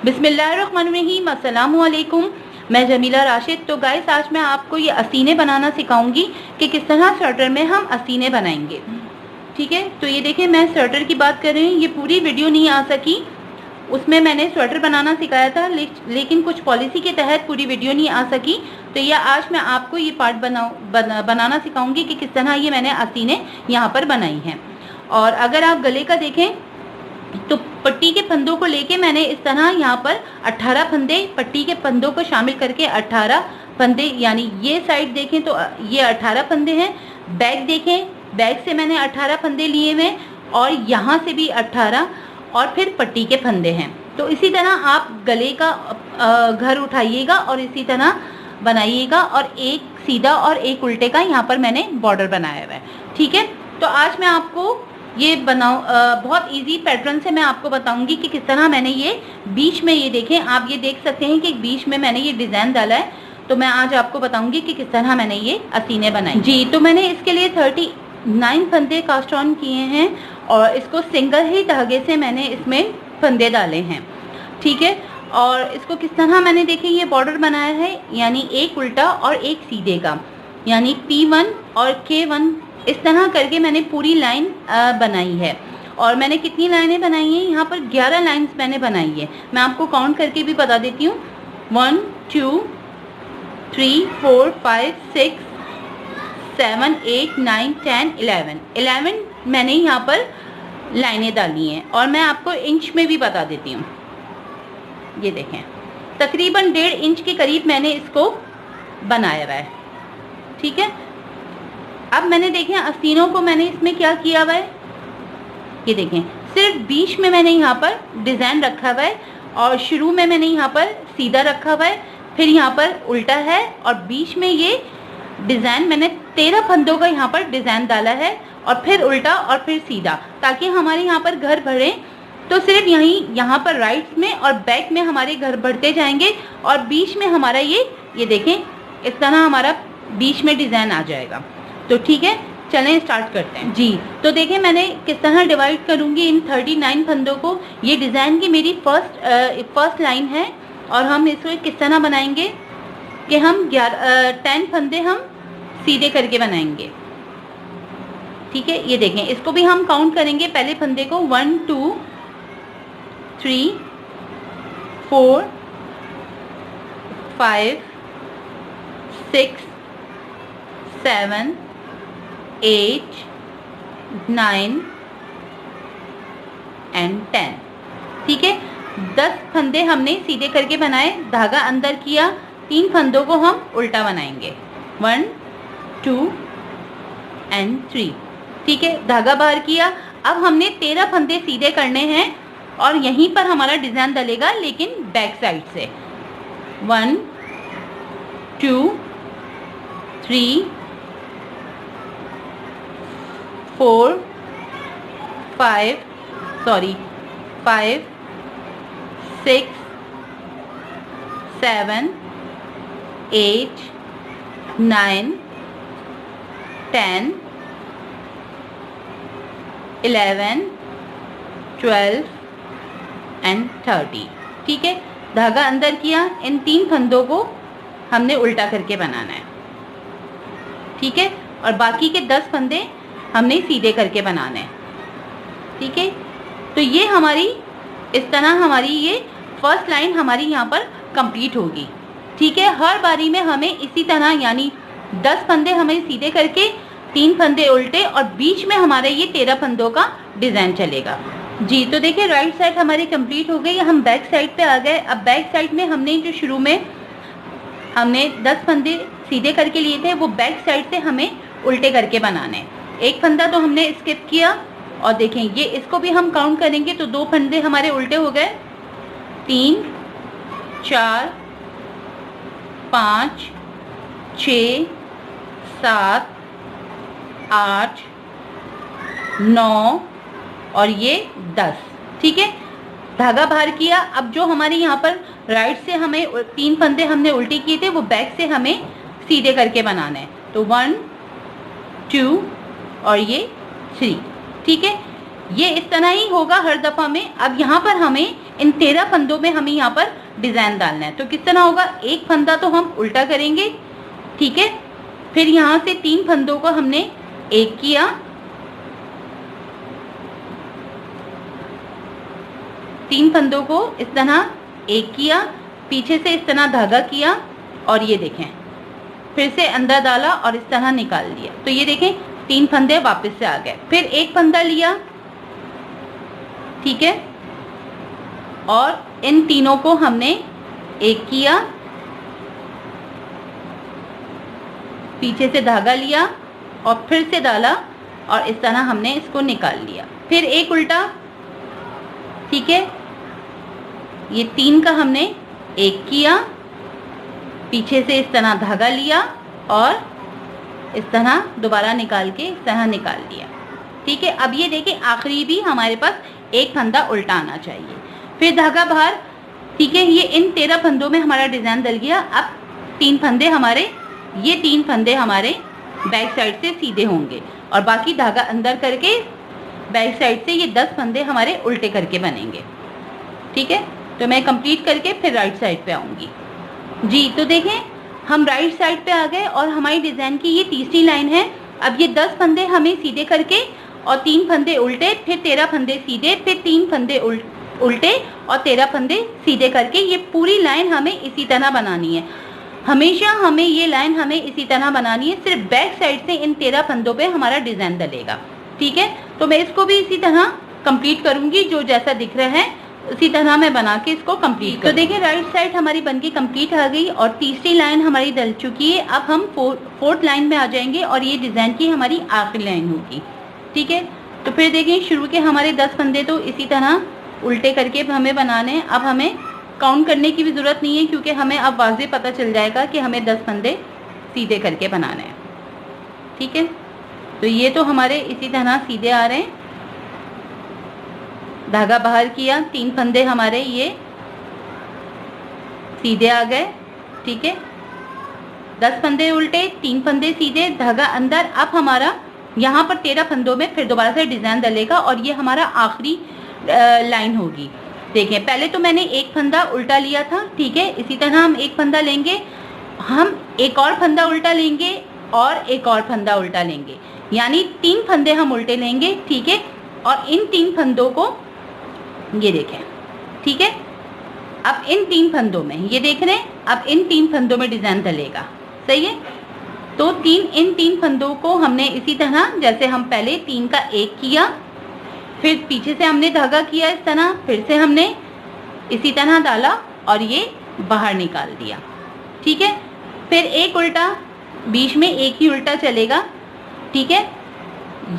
बिस्मिल्लाहिर्रहमानिर्रहीम, अस्सलामु अलैकुम। मैं जमीला राशिद। तो गाइस, आज मैं आपको ये असीने बनाना सिखाऊंगी कि किस तरह स्वेटर में हम असीने बनाएंगे। ठीक है, तो ये देखिए, मैं स्वेटर की बात कर रही हूँ। ये पूरी वीडियो नहीं आ सकी, उसमें मैंने स्वेटर बनाना सिखाया था, लेकिन कुछ पॉलिसी के तहत पूरी वीडियो नहीं आ सकी। तो ये आज मैं आपको ये पार्ट बनाना सिखाऊंगी कि किस तरह ये मैंने असीने यहाँ पर बनाई हैं। और अगर आप गले का देखें तो पट्टी के फंदों को लेके मैंने इस तरह यहाँ पर 18 फंदे, पट्टी के फंदों को शामिल करके 18 फंदे, यानी ये साइड देखें तो ये 18 फंदे हैं। बैक देखें, बैक से मैंने 18 फंदे लिए हुए, और यहाँ से भी 18, और फिर पट्टी के फंदे हैं। तो इसी तरह आप गले का घर उठाइएगा और इसी तरह बनाइएगा, और एक सीधा और एक उल्टे का यहाँ पर मैंने बॉर्डर बनाया हुआ है। ठीक है, तो आज मैं आपको ये बहुत इजी पैटर्न से मैं आपको बताऊंगी कि किस तरह मैंने ये बीच में, ये देखें, आप ये देख सकते हैं कि बीच में मैंने ये डिज़ाइन डाला है। तो मैं आज आपको बताऊंगी कि किस तरह मैंने ये असीने बनाए। जी, तो मैंने इसके लिए 39 फंदे कास्ट ऑन किए हैं, और इसको सिंगल ही धागे से मैंने इसमें फंदे डाले हैं। ठीक है, और इसको किस तरह मैंने, देखिए, ये बॉर्डर बनाया है, यानी एक उल्टा और एक सीधे का, यानी P1 और K1, इस तरह करके मैंने पूरी लाइन बनाई है। और मैंने कितनी लाइनें बनाई हैं, यहाँ पर 11 लाइन्स मैंने बनाई है। मैं आपको काउंट करके भी बता देती हूँ। 1 2 3 4 5 6 7 8 9 10 11 मैंने यहाँ पर लाइनें डाली हैं। और मैं आपको इंच में भी बता देती हूँ। ये देखें, तकरीबन 1.5 इंच के करीब मैंने इसको बनाया हुआ है। ठीक है, अब मैंने देखें आस्तीनों को मैंने इसमें क्या किया हुआ है, ये देखें, सिर्फ बीच में मैंने यहाँ पर डिज़ाइन रखा हुआ है, और शुरू में मैंने यहाँ पर सीधा रखा हुआ है, फिर यहाँ पर उल्टा है, और बीच में ये डिज़ाइन मैंने 13 फंदों का यहाँ पर डिज़ाइन डाला है, और फिर उल्टा और फिर सीधा, ताकि हमारे यहाँ पर घर भरे तो सिर्फ यहाँ पर राइट में और बैक में हमारे घर बढ़ते जाएंगे, और बीच में हमारा ये देखें, इस तरह हमारा बीच में डिज़ाइन आ जाएगा। तो ठीक है, चलें स्टार्ट करते हैं। जी, तो देखें, मैंने किस तरह डिवाइड करूँगी इन 39 फंदों को। ये डिज़ाइन की मेरी फर्स्ट लाइन है, और हम इसको किस तरह बनाएंगे कि हम 10 फंदे हम सीधे करके बनाएंगे। ठीक है, ये देखें, इसको भी हम काउंट करेंगे। पहले फंदे को 1 2 3 4 5 6 7 8 9 and 10। ठीक है, 10 फंदे हमने सीधे करके बनाए, धागा अंदर किया, 3 फंदों को हम उल्टा बनाएंगे, 1 2 and 3। ठीक है, धागा बाहर किया। अब हमने 13 फंदे सीधे करने हैं, और यहीं पर हमारा डिज़ाइन डलेगा, लेकिन बैक साइड से। 1 2 3 4 5 6 7 8 9 10 11 12 and 30। ठीक है, धागा अंदर किया, इन 3 फंदों को हमने उल्टा करके बनाना है। ठीक है, और बाकी के 10 फंदे हमने सीधे करके बनाने हैं। ठीक है, तो ये हमारी, इस तरह हमारी ये फर्स्ट लाइन हमारी यहाँ पर कंप्लीट होगी। ठीक है, हर बारी में हमें इसी तरह, यानी 10 फंदे हमें सीधे करके, 3 फंदे उल्टे, और बीच में हमारे ये 13 फंदों का डिज़ाइन चलेगा। जी, तो देखिए, राइट साइड हमारी कंप्लीट हो गई। हम बैक साइड पे आ गए। अब बैक साइड में हमने जो शुरू में हमने 10 फंदे सीधे करके लिए थे, वो बैक साइड से हमें उल्टे करके बनाने। एक फंदा तो हमने स्किप किया, और देखें, ये इसको भी हम काउंट करेंगे तो 2 फंदे हमारे उल्टे हो गए, 3 4 5 6 7 8 9 और ये 10। ठीक है, धागा बाहर किया। अब जो हमारे यहाँ पर राइट से हमें 3 फंदे हमने उल्टे किए थे, वो बैक से हमें सीधे करके बनाना है। तो 1 2 और ये 3। ठीक है, ये इस तरह ही होगा हर दफा में। अब यहाँ पर हमें इन 13 फंदों में हमें यहाँ पर डिजाइन डालना है। तो किस तरह होगा, एक फंदा तो हम उल्टा करेंगे, ठीक है, फिर यहाँ से 3 फंदों को हमने एक किया, तीन फंदों को इस तरह एक किया, पीछे से इस तरह धागा किया और ये देखें फिर से अंदर डाला और इस तरह निकाल लिया। तो ये देखें 3 फंदे वापस से आ गए। फिर एक फंदा लिया, ठीक है, और इन तीनों को हमने एक किया, पीछे से धागा लिया और फिर से डाला और इस तरह हमने इसको निकाल लिया। फिर एक उल्टा, ठीक है, ये 3 का हमने एक किया, पीछे से इस तरह धागा लिया और इस तरह दोबारा निकाल के इस तरह निकाल लिया, ठीक है। अब ये देखें आखिरी भी हमारे पास एक फंदा उल्टा आना चाहिए, फिर धागा बाहर, ठीक है। ये इन 13 फंदों में हमारा डिजाइन डल गया। अब 3 फंदे हमारे, ये 3 फंदे हमारे बैक साइड से सीधे होंगे और बाकी धागा अंदर करके बैक साइड से ये 10 फंदे हमारे उल्टे करके बनेंगे, ठीक है। तो मैं कंप्लीट करके फिर राइट साइड पे आऊंगी जी। तो देखें हम राइट साइड पे आ गए और हमारी डिजाइन की ये तीसरी लाइन है। अब ये 10 फंदे हमें सीधे करके और 3 फंदे उल्टे, फिर 13 फंदे सीधे, फिर 3 फंदे उल्टे और 13 फंदे सीधे करके ये पूरी लाइन हमें इसी तरह बनानी है। हमेशा हमें ये लाइन हमें इसी तरह बनानी है, सिर्फ बैक साइड से इन 13 फंदों पे हमारा डिजाइन डलेगा, ठीक है। तो मैं इसको भी इसी तरह कंप्लीट करूंगी, जो जैसा दिख रहा है उसी तरह मैं बना के इसको कंप्लीट। तो देखिए राइट साइड हमारी बनके कंप्लीट आ गई और तीसरी लाइन हमारी डल चुकी है। अब हम फोर्थ लाइन में आ जाएंगे और ये डिजाइन की हमारी आखिरी लाइन होगी, ठीक है। तो फिर देखिए शुरू के हमारे 10 फंदे तो इसी तरह उल्टे करके हमें बनाने हैं। अब हमें काउंट करने की भी जरूरत नहीं है क्योंकि हमें अब वाज़ेह पता चल जाएगा कि हमें 10 फंदे सीधे करके बनाने हैं, ठीक है। तो ये तो हमारे इसी तरह सीधे आ रहे हैं, धागा बाहर किया, 3 फंदे हमारे ये सीधे आ गए, ठीक है। 10 फंदे उल्टे, 3 फंदे सीधे, धागा अंदर। अब हमारा यहाँ पर 13 फंदों में फिर दोबारा से डिजाइन डलेगा और ये हमारा आखिरी लाइन होगी। देखें पहले तो मैंने एक फंदा उल्टा लिया था, ठीक है। इसी तरह हम एक फंदा लेंगे, हम एक और फंदा उल्टा लेंगे और एक और फंदा उल्टा लेंगे, यानी 3 फंदे हम उल्टे लेंगे, ठीक है। और इन 3 फंदों को ये देखें, ठीक है। अब इन 3 फंदों में ये देख रहे हैं, अब इन 3 फंदों में डिजाइन डलेगा, सही है। तो इन 3 फंदों को हमने इसी तरह जैसे हम पहले 3 का एक किया, फिर पीछे से हमने धागा किया इस तरह, फिर से हमने इसी तरह डाला और ये बाहर निकाल दिया, ठीक है। फिर एक उल्टा, बीच में एक ही उल्टा चलेगा, ठीक है।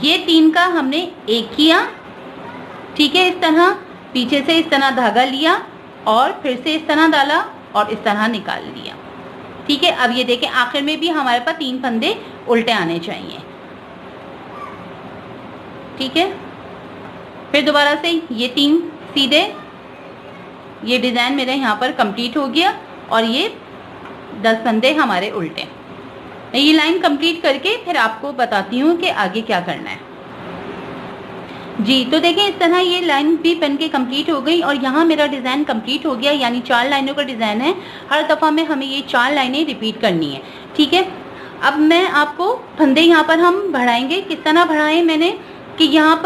ये 3 का हमने एक किया, ठीक है, इस तरह पीछे से इस तरह धागा लिया और फिर से इस तरह डाला और इस तरह निकाल लिया, ठीक है। अब ये देखें आखिर में भी हमारे पास 3 फंदे उल्टे आने चाहिए, ठीक है। फिर दोबारा से ये 3 सीधे, ये डिजाइन मेरे यहाँ पर कंप्लीट हो गया और ये 10 फंदे हमारे उल्टे। मैं ये लाइन कंप्लीट करके फिर आपको बताती हूँ कि आगे क्या करना है जी। तो देखें इस तरह ये लाइन भी बन के कंप्लीट हो गई और यहाँ मेरा डिज़ाइन कंप्लीट हो गया, यानी 4 लाइनों का डिज़ाइन है। हर दफ़ा में हमें ये 4 लाइनें रिपीट करनी है, ठीक है। अब मैं आपको फंदे यहाँ पर हम बढ़ाएंगे, किस तरह बढ़ाएं मैंने कि यहाँ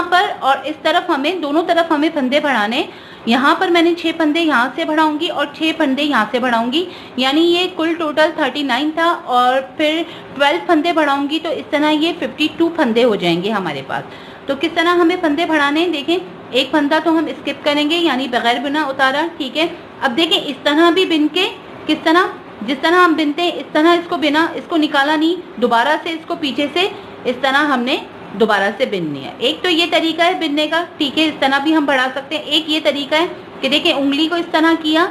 पर और इस तरफ हमें, दोनों तरफ हमें फंदे बढ़ाने। यहाँ पर मैंने 6 फंदे यहाँ से बढ़ाऊंगी और 6 फंदे यहाँ से बढ़ाऊंगी, यानी ये कुल टोटल 39 था और फिर 12 फंदे बढ़ाऊंगी तो इस तरह ये 52 फंदे हो जाएंगे हमारे पास। तो किस तरह हमें फंदे बढ़ाने, देखें एक फंदा तो हम स्किप करेंगे यानी बगैर बिना उतारा, ठीक है। अब देखें इस तरह भी बिन के, किस तरह, जिस तरह हम बिनते हैं इस तरह इसको बिना, इसको निकाला नहीं, दोबारा से इसको पीछे से इस तरह हमने दोबारा से बिननी है। एक तो ये तरीका है बिनने का, ठीक है, इस तरह भी हम बढ़ा सकते हैं। एक ये तरीका है कि देखिए उंगली को इस तरह किया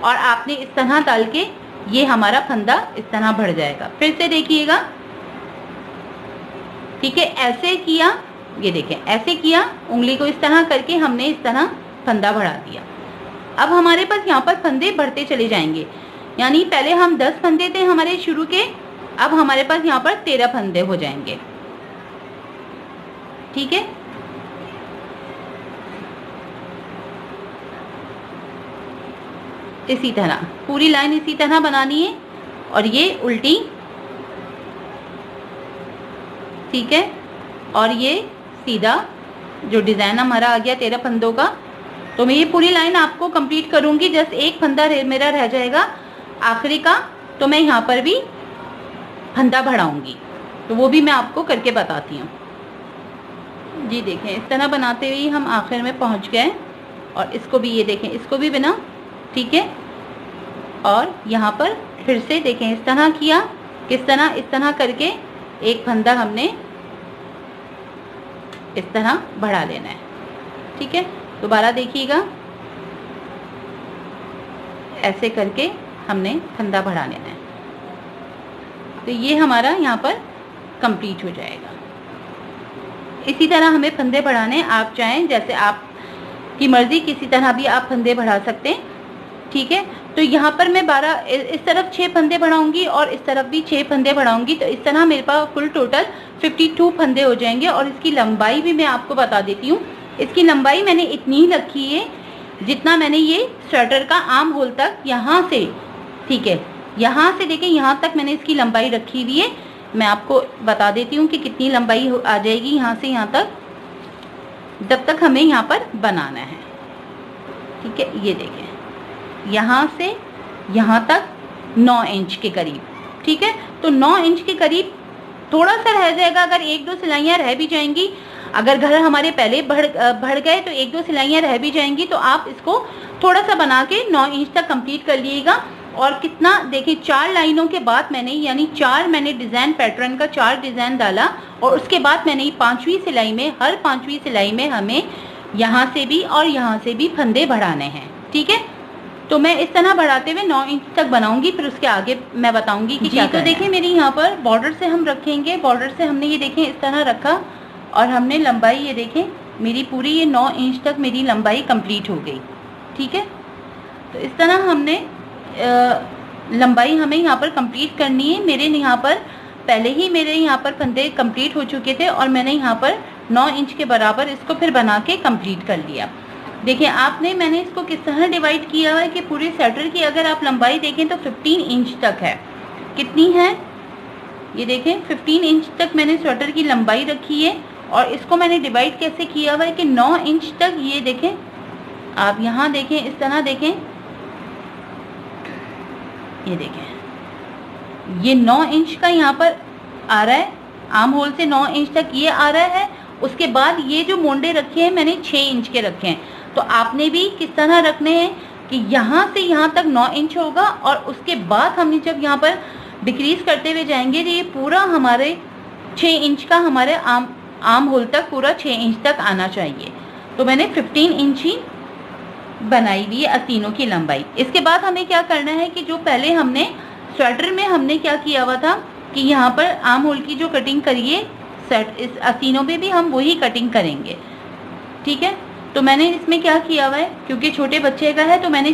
और आपने इस तरह डाल के ये हमारा फंदा इस तरह बढ़ जाएगा। फिर से देखिएगा, ठीक है, ऐसे किया, ये देखें ऐसे किया, उंगली को इस तरह करके हमने इस तरह फंदा बढ़ा दिया। अब हमारे पास यहाँ पर फंदे बढ़ते चले जाएंगे, यानी पहले हम 10 फंदे थे हमारे शुरू के, अब हमारे पास यहाँ पर 13 फंदे हो जाएंगे, ठीक है। इसी तरह पूरी लाइन इसी तरह बनानी है और ये उल्टी, ठीक है। और ये सीधा जो डिज़ाइन हमारा आ गया 13 फंदों का। तो मैं ये पूरी लाइन आपको कंप्लीट करूँगी, जस्ट एक फंदा मेरा रह जाएगा आखिरी का, तो मैं यहाँ पर भी फंदा बढ़ाऊँगी, तो वो भी मैं आपको करके बताती हूँ। जी देखें, इस तरह बनाते हुए हम आखिर में पहुँच गए। और इसको भी ये देखें, इसको भी बिना, ठीक है। और यहाँ पर फिर से देखें इस तरह किया, किस तरह, इस तरह करके एक फंदा हमने इस तरह बढ़ा लेना है, ठीक है। दोबारा देखिएगा, ऐसे करके हमने फंदा बढ़ा लेना है, तो ये हमारा यहाँ पर कंप्लीट हो जाएगा। इसी तरह हमें फंदे बढ़ाने, आप चाहें जैसे आप की मर्ज़ी किसी तरह भी आप फंदे बढ़ा सकते हैं, ठीक है। तो यहाँ पर मैं 12, इस तरफ 6 फंदे बढ़ाऊंगी और इस तरफ भी 6 फंदे बढ़ाऊंगी, तो इस तरह मेरे पास फुल टोटल 52 फंदे हो जाएंगे। और इसकी लंबाई भी मैं आपको बता देती हूँ। इसकी लंबाई मैंने इतनी ही रखी है जितना मैंने ये स्वेटर का आर्म होल तक, यहाँ से, ठीक है, यहाँ से लेके यहाँ तक मैंने इसकी लंबाई रखी हुई है। मैं आपको बता देती हूँ कि कितनी लंबाई आ जाएगी यहाँ से यहाँ तक, जब तक हमें यहाँ पर बनाना है, ठीक है। ये देखें, यहाँ से यहाँ तक 9 इंच के करीब, ठीक है। तो 9 इंच के करीब थोड़ा सा रह जाएगा, अगर 1-2 सिलाइयाँ रह भी जाएंगी, अगर घर हमारे पहले बढ़ गए तो 1-2 सिलाइयाँ रह भी जाएंगी, तो आप इसको थोड़ा सा बना के 9 इंच तक कंप्लीट कर लीजिएगा। और कितना देखिए, 4 लाइनों के बाद मैंने, यानी 4 मैंने डिज़ाइन पैटर्न का 4 डिज़ाइन डाला, और उसके बाद मैंने 5वीं सिलाई में, हर 5वीं सिलाई में हमें यहाँ से भी और यहाँ से भी फंदे बढ़ाने हैं, ठीक है। तो मैं इस तरह बढ़ाते हुए 9 इंच तक बनाऊंगी, फिर उसके आगे मैं बताऊंगी कि क्या। तो देखिए मेरी यहाँ पर बॉर्डर से हम रखेंगे, बॉर्डर से हमने ये देखें इस तरह रखा, और हमने लंबाई ये देखें मेरी पूरी ये 9 इंच तक मेरी लंबाई कंप्लीट हो गई, ठीक है। तो इस तरह हमने लंबाई हमें यहाँ पर कंप्लीट करनी है। मेरे यहाँ पर पहले ही मेरे यहाँ पर फंदे कंप्लीट हो चुके थे, और मैंने यहाँ पर 9 इंच के बराबर इसको फिर बना के कंप्लीट कर लिया। देखिए आपने, मैंने इसको किस तरह डिवाइड किया है कि पूरे स्वेटर की अगर आप लंबाई देखें तो 15 इंच तक है। कितनी है ये देखें, 15 इंच तक मैंने स्वेटर की लंबाई रखी है। और इसको मैंने डिवाइड कैसे किया हुआ है कि 9 इंच तक, ये देखें आप यहाँ देखें, इस तरह देखें, ये देखें ये 9 इंच का यहाँ पर आ रहा है, आर्म होल से 9 इंच तक ये आ रहा है। उसके बाद ये जो मोंडे रखे हैं मैंने 6 इंच के रखे हैं। तो आपने भी किस तरह रखने हैं कि यहाँ से यहाँ तक 9 इंच होगा, और उसके बाद हमने जब यहाँ पर डिक्रीज करते हुए जाएंगे तो ये पूरा हमारे 6 इंच का हमारे आर्म होल तक पूरा 6 इंच तक आना चाहिए। तो मैंने 15 इंच ही बनाई हुई है आस्तीनों की लंबाई। इसके बाद हमें क्या करना है कि जो पहले हमने स्वेटर में हमने क्या किया हुआ था कि यहाँ पर आर्म होल की जो कटिंग करिए, इस आस्तीनों में भी हम वही कटिंग करेंगे, ठीक है। तो मैंने इसमें क्या किया हुआ है, क्योंकि छोटे बच्चे का है, तो मैंने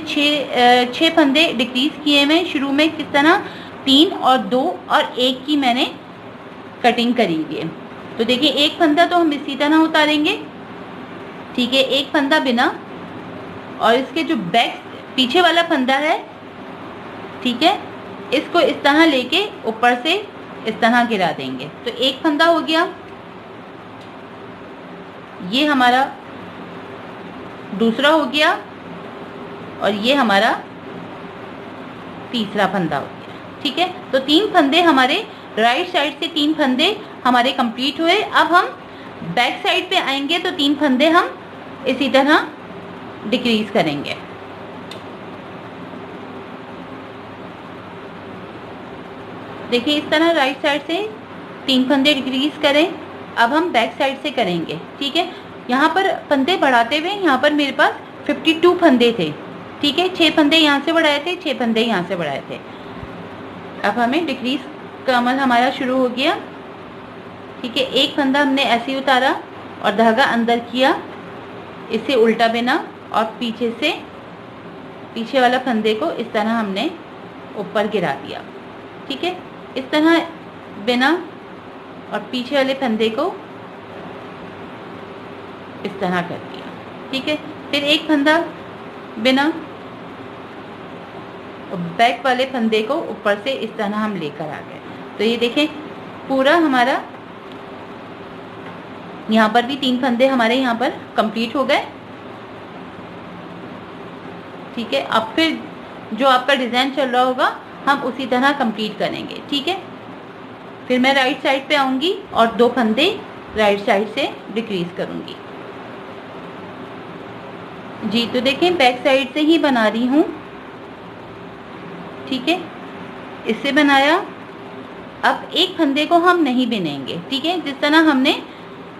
6 फंदे डिक्रीज किए हुए। शुरू में किस तरह 3 और 2 और 1 की मैंने कटिंग करी हुई है। तो देखिए एक फंदा तो हम इसी तरह उतारेंगे, ठीक है, एक फंदा बिना, और इसके जो बैक पीछे वाला फंदा है, ठीक है, इसको इस तरह लेके ऊपर से इस तरह गिरा देंगे। तो एक फंदा हो गया, ये हमारा दूसरा हो गया, और ये हमारा तीसरा फंदा हो गया, ठीक है। तो 3 फंदे हमारे राइट साइड से 3 फंदे हमारे कंप्लीट हुए। अब हम बैक साइड पे आएंगे तो 3 फंदे हम इसी तरह डिक्रीज करेंगे। देखिए इस तरह राइट साइड से 3 फंदे डिक्रीज करें। अब हम बैक साइड से करेंगे, ठीक है। यहाँ पर फंदे बढ़ाते हुए यहाँ पर मेरे पास 52 फंदे थे, ठीक है। 6 फंदे यहाँ से बढ़ाए थे, 6 फंदे यहाँ से बढ़ाए थे। अब हमें डिक्रीज का अमल हमारा शुरू हो गया, ठीक है। एक फंदा हमने ऐसे ही उतारा और धागा अंदर किया, इसे उल्टा बिना, और पीछे से पीछे वाला फंदे को इस तरह हमने ऊपर गिरा दिया, ठीक है। इस तरह बिना और पीछे वाले फंदे को इस तरह कर दिया, ठीक है। फिर एक फंदा बिना और बैक वाले फंदे को ऊपर से इस तरह हम लेकर आ गए। तो ये देखें पूरा हमारा यहाँ पर भी 3 फंदे हमारे यहाँ पर कंप्लीट हो गए। ठीक है, अब फिर जो आपका डिज़ाइन चल रहा होगा हम उसी तरह कंप्लीट करेंगे। ठीक है, फिर मैं राइट साइड पे आऊँगी और 2 फंदे राइट साइड से डिक्रीज करूँगी। जी तो देखें बैक साइड से ही बना रही हूँ। ठीक है, इससे बनाया। अब एक फंदे को हम नहीं बिनेंगे। ठीक है, जिस तरह हमने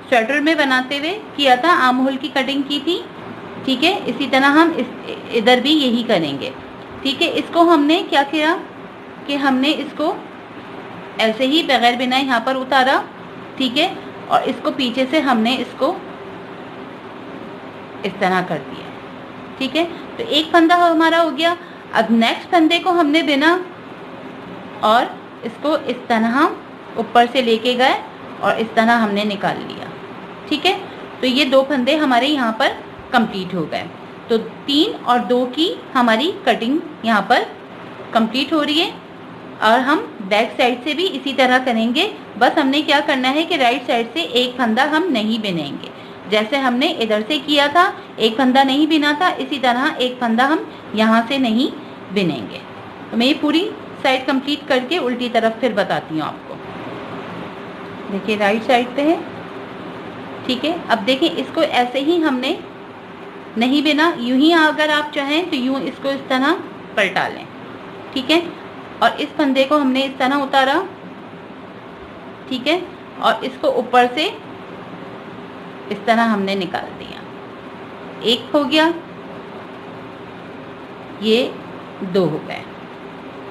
स्वेटर में बनाते हुए किया था, आर्म होल की कटिंग की थी। ठीक है, इसी तरह हम इधर भी यही करेंगे। ठीक है, इसको हमने क्या किया कि हमने इसको ऐसे ही बगैर बिना यहाँ पर उतारा। ठीक है, और इसको पीछे से हमने इसको इस तरह कर दिया। ठीक है, तो एक फंदा हमारा हो गया। अब नेक्स्ट फंदे को हमने बिना और इसको इस तरह ऊपर से लेके गए और इस तरह हमने निकाल लिया। ठीक है, तो ये 2 फंदे हमारे यहाँ पर कंप्लीट हो गए। तो 3 और 2 की हमारी कटिंग यहाँ पर कंप्लीट हो रही है। और हम बैक साइड से भी इसी तरह करेंगे। बस हमने क्या करना है कि राइट साइड से एक फंदा हम नहीं बिनेंगे। जैसे हमने इधर से किया था, एक फंदा नहीं बिना था, इसी तरह एक फंदा हम यहाँ से नहीं बिनेंगे। तो मैं ये पूरी साइड कंप्लीट करके उल्टी तरफ फिर बताती हूँ आपको। देखिए राइट साइड पे है। ठीक है, अब देखें इसको ऐसे ही हमने नहीं बिना, यूं ही अगर आप चाहें तो यूं इसको इस तरह पलटा लें। ठीक है, और इस फंदे को हमने इस तरह उतारा। ठीक है, और इसको ऊपर से इस तरह हमने निकाल दिया। एक हो गया, ये 2 हो गए।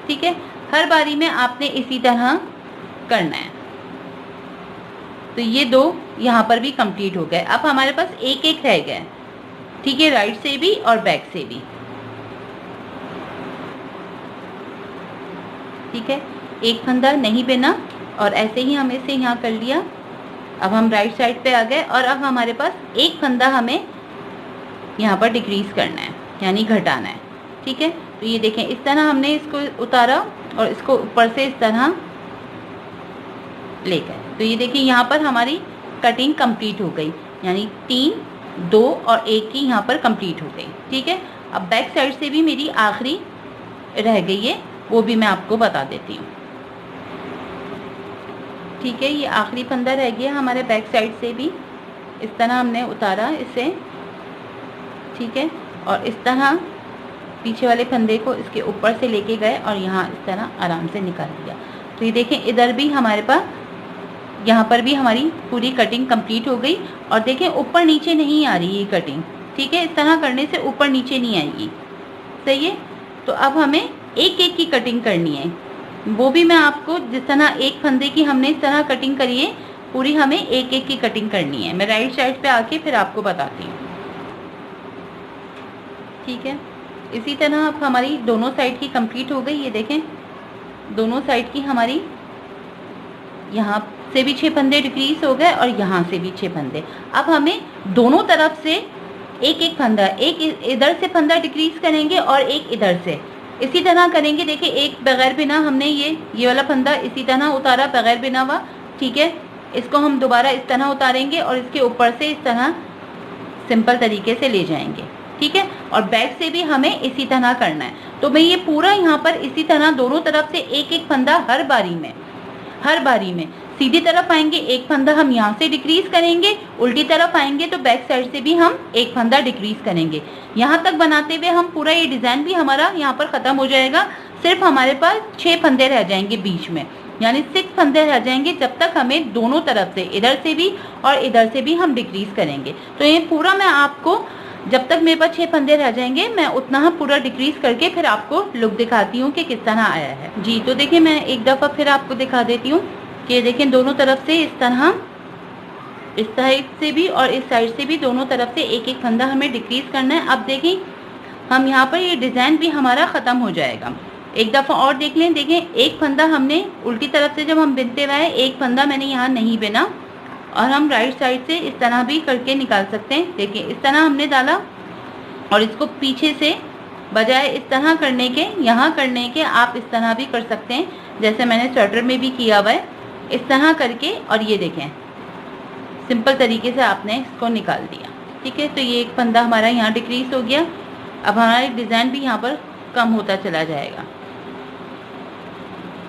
ठीक है, हर बारी में आपने इसी तरह करना है। तो ये 2 यहाँ पर भी कंप्लीट हो गए। अब हमारे पास एक एक रह गए। ठीक है, राइट से भी और बैक से भी। ठीक है, एक फंदा नहीं बिना और ऐसे ही हम इसे यहाँ कर लिया। अब हम राइट साइड पे आ गए और अब हमारे पास एक फंदा हमें यहाँ पर डिक्रीज करना है, यानी घटाना है। ठीक है, तो ये देखें इस तरह हमने इसको उतारा और इसको ऊपर से इस तरह ले गए। तो ये देखिए यहाँ पर हमारी कटिंग कंप्लीट हो गई, यानी 3, 2 और 1 की यहाँ पर कंप्लीट हो गई। ठीक है, अब बैक साइड से भी मेरी आखिरी रह गई है, वो भी मैं आपको बता देती हूँ। ठीक है, ये आखिरी फंदा रह गया हमारे बैक साइड से भी। इस तरह हमने उतारा इसे। ठीक है, और इस तरह पीछे वाले फंदे को इसके ऊपर से लेके गए और यहाँ इस तरह आराम से निकाल दिया। तो ये देखें इधर भी हमारे पास, यहाँ पर भी हमारी पूरी कटिंग कंप्लीट हो गई। और देखें ऊपर नीचे नहीं आ रही ये कटिंग। ठीक है, इस तरह करने से ऊपर नीचे नहीं आएगी। सही है, तो अब हमें एक एक की कटिंग करनी है। वो भी मैं आपको जिस तरह एक फंदे की हमने इस तरह कटिंग करी है, पूरी हमें एक एक की कटिंग करनी है। मैं राइट साइड पे आके फिर आपको बताती हूँ। ठीक है, इसी तरह अब हमारी दोनों साइड की कंप्लीट हो गई। ये देखें दोनों साइड की हमारी यहाँ से भी 6 फंदे डिक्रीज हो गए और यहाँ से भी 6 फंदे। अब हमें दोनों तरफ से एक एक फंदा, एक इधर से फंदा डिक्रीज करेंगे और एक इधर से, इसी तरह करेंगे। देखिए एक बगैर बिना हमने ये वाला फंदा इसी तरह उतारा बगैर बिना हुआ। ठीक है, इसको हम दोबारा इस तरह उतारेंगे और इसके ऊपर से इस तरह सिंपल तरीके से ले जाएंगे। ठीक है, और बैक से भी हमें इसी तरह करना है। तो मैं ये पूरा यहाँ पर इसी तरह दोनों तरफ से एक एक फंदा हर बारी में सीधी तरफ आएंगे, एक फंदा हम यहाँ से डिक्रीज करेंगे, उल्टी तरफ आएंगे तो बैक साइड से भी हम एक फंदा डिक्रीज करेंगे। यहाँ तक बनाते हुए हम पूरा ये डिज़ाइन भी हमारा यहाँ पर ख़त्म हो जाएगा। सिर्फ हमारे पास 6 फंदे रह जाएंगे बीच में, यानी 6 फंदे रह जाएंगे, जब तक हमें दोनों तरफ से इधर से भी और इधर से भी हम डिक्रीज करेंगे। तो ये पूरा मैं आपको, जब तक मेरे पास 6 फंदे रह जाएंगे, मैं उतना पूरा डिक्रीज करके फिर आपको लुक दिखाती हूँ कि किस तरह आया है। जी तो देखिए मैं एक दफ़ा फिर आपको दिखा देती हूँ कि देखें दोनों तरफ से इस तरह, इस साइड से भी और इस साइड से भी दोनों तरफ से एक एक फंदा हमें डिक्रीज करना है। अब देखें हम यहाँ पर ये डिज़ाइन भी हमारा ख़त्म हो जाएगा। एक दफ़ा और देख लें। देखें एक फंदा हमने उल्टी तरफ से जब हम बिनते हुए आए, एक फंदा मैंने यहाँ नहीं बिना और हम राइट साइड से इस तरह भी करके निकाल सकते हैं। देखिए इस तरह हमने डाला और इसको पीछे से बजाय इस तरह करने के, यहाँ करने के, आप इस तरह भी कर सकते हैं, जैसे मैंने स्वेटर में भी किया हुआ है, इस तरह करके। और ये देखें सिंपल तरीके से आपने इसको निकाल दिया। ठीक है, तो ये एक फंदा हमारा यहाँ डिक्रीज हो गया। अब हमारा डिज़ाइन भी यहाँ पर कम होता चला जाएगा।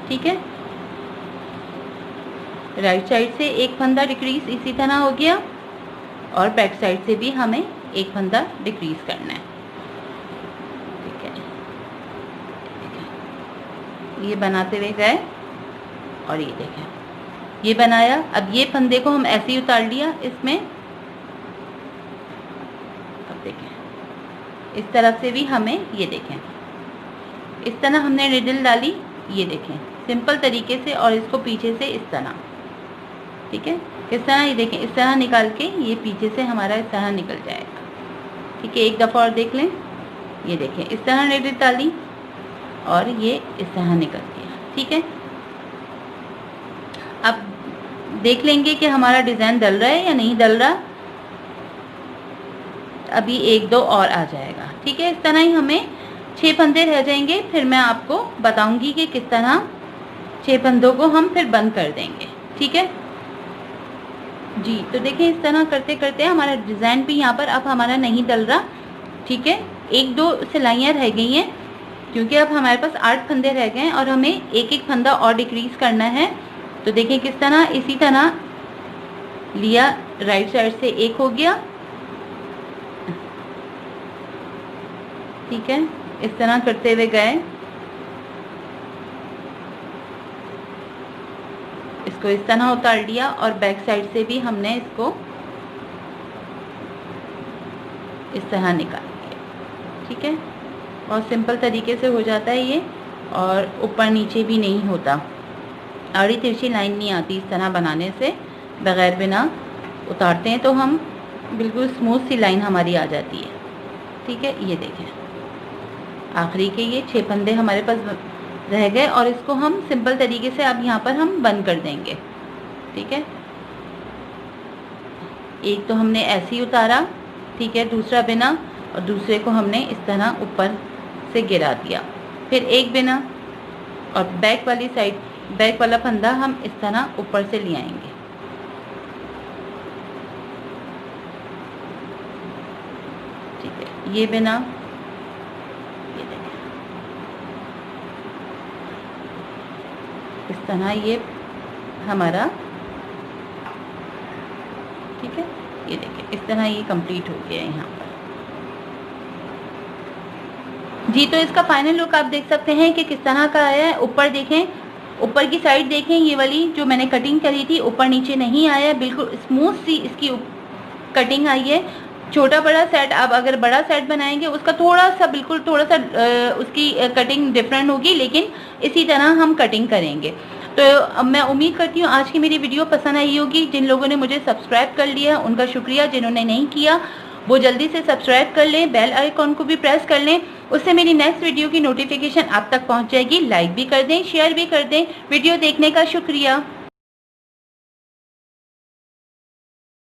ठीक है, राइट साइड से एक फंदा डिक्रीज इसी तरह हो गया और बैक साइड से भी हमें एक फंदा डिक्रीज करना है। ठीक है, ये बनाते हुए गए और ये देखें ये बनाया। अब ये फंदे को हम ऐसे ही उतार लिया इसमें। अब देखें इस तरफ से भी हमें, ये देखें इस तरह हमने निडल डाली, ये देखें सिंपल तरीके से, और इसको पीछे से इस तरह। ठीक है, इस तरह, ये देखें इस तरह निकाल के ये पीछे से हमारा इस तरह निकल जाएगा। ठीक है, एक दफ़ा और देख लें। ये देखें इस तरह निडल डाली और ये इस तरह निकल गया। ठीक है, अब देख लेंगे कि हमारा डिज़ाइन डल रहा है या नहीं डल रहा। अभी एक दो और आ जाएगा। ठीक है, इस तरह ही हमें 6 फंदे रह जाएंगे। फिर मैं आपको बताऊंगी कि किस तरह 6 फंदों को हम फिर बंद कर देंगे। ठीक है जी, तो देखिए इस तरह करते करते हमारा डिज़ाइन भी यहाँ पर अब हमारा नहीं डल रहा। ठीक है, एक दो सिलाइयाँ रह गई हैं क्योंकि अब हमारे पास 8 फंदे रह गए हैं और हमें एक एक फंदा और डिक्रीज करना है। तो देखिए किस तरह, इसी तरह लिया, राइट साइड से एक हो गया। ठीक है, इस तरह करते हुए गए, इसको इस तरह उतार लिया और बैक साइड से भी हमने इसको इस तरह निकाल लिया। ठीक है, बहुत सिंपल तरीके से हो जाता है ये, और ऊपर नीचे भी नहीं होता, आड़ी तिरछी लाइन नहीं आती। इस तरह बनाने से बगैर बिना उतारते हैं तो हम बिल्कुल स्मूथ सी लाइन हमारी आ जाती है। ठीक है, ये देखें आखिरी के ये 6 फंदे हमारे पास रह गए और इसको हम सिंपल तरीके से अब यहाँ पर हम बंद कर देंगे। ठीक है, एक तो हमने ऐसे ही उतारा, ठीक है, दूसरा बिना, और दूसरे को हमने इस तरह ऊपर से गिरा दिया, फिर एक बिना, और बैक वाली साइड, बैक वाला फंदा हम इस तरह ऊपर से ले आएंगे। ठीक है, ये बिना, ये देखें इस तरह ये हमारा, ठीक है, ये देखें इस तरह ये कंप्लीट हो गया यहाँ पर। जी, तो इसका फाइनल लुक आप देख सकते हैं कि किस तरह का आया है। ऊपर देखें, ऊपर की साइड देखें, ये वाली जो मैंने कटिंग करी थी ऊपर नीचे नहीं आया, बिल्कुल स्मूथ सी इसकी कटिंग आई है। छोटा बड़ा सेट, आप अगर बड़ा सेट बनाएंगे उसका थोड़ा सा, बिल्कुल थोड़ा सा उसकी कटिंग डिफरेंट होगी, लेकिन इसी तरह हम कटिंग करेंगे। तो अब मैं उम्मीद करती हूँ आज की मेरी वीडियो पसंद आई होगी। जिन लोगों ने मुझे सब्सक्राइब कर लिया उनका शुक्रिया, जिन्होंने नहीं किया वो जल्दी से सब्सक्राइब कर लें, बेल आइकॉन को भी प्रेस कर लें, उससे मेरी नेक्स्ट वीडियो की नोटिफिकेशन आप तक पहुँच जाएगी। लाइक भी कर दें, शेयर भी कर दें। वीडियो देखने का शुक्रिया।